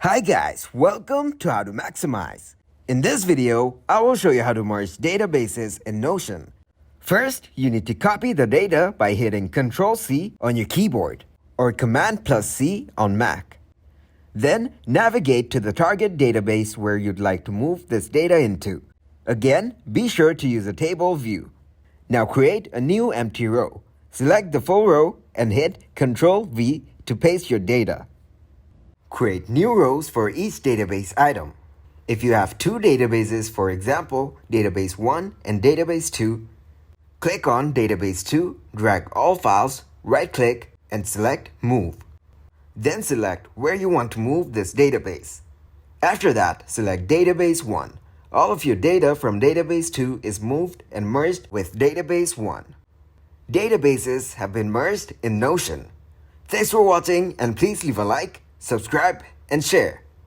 Hi guys, welcome to How to Maximize. In this video, I will show you how to merge databases in Notion. First, you need to copy the data by hitting Ctrl+C on your keyboard or Command+C on Mac. Then, navigate to the target database where you'd like to move this data into. Again, be sure to use a table view. Now create a new empty row. Select the full row and hit Ctrl+V to paste your data. Create new rows for each database item. If you have two databases, for example, Database 1 and Database 2, click on Database 2, drag all files, right-click, and select Move. Then select where you want to move this database. After that, select Database 1. All of your data from Database 2 is moved and merged with Database 1. Databases have been merged in Notion. Thanks for watching and please leave a like, subscribe, and share.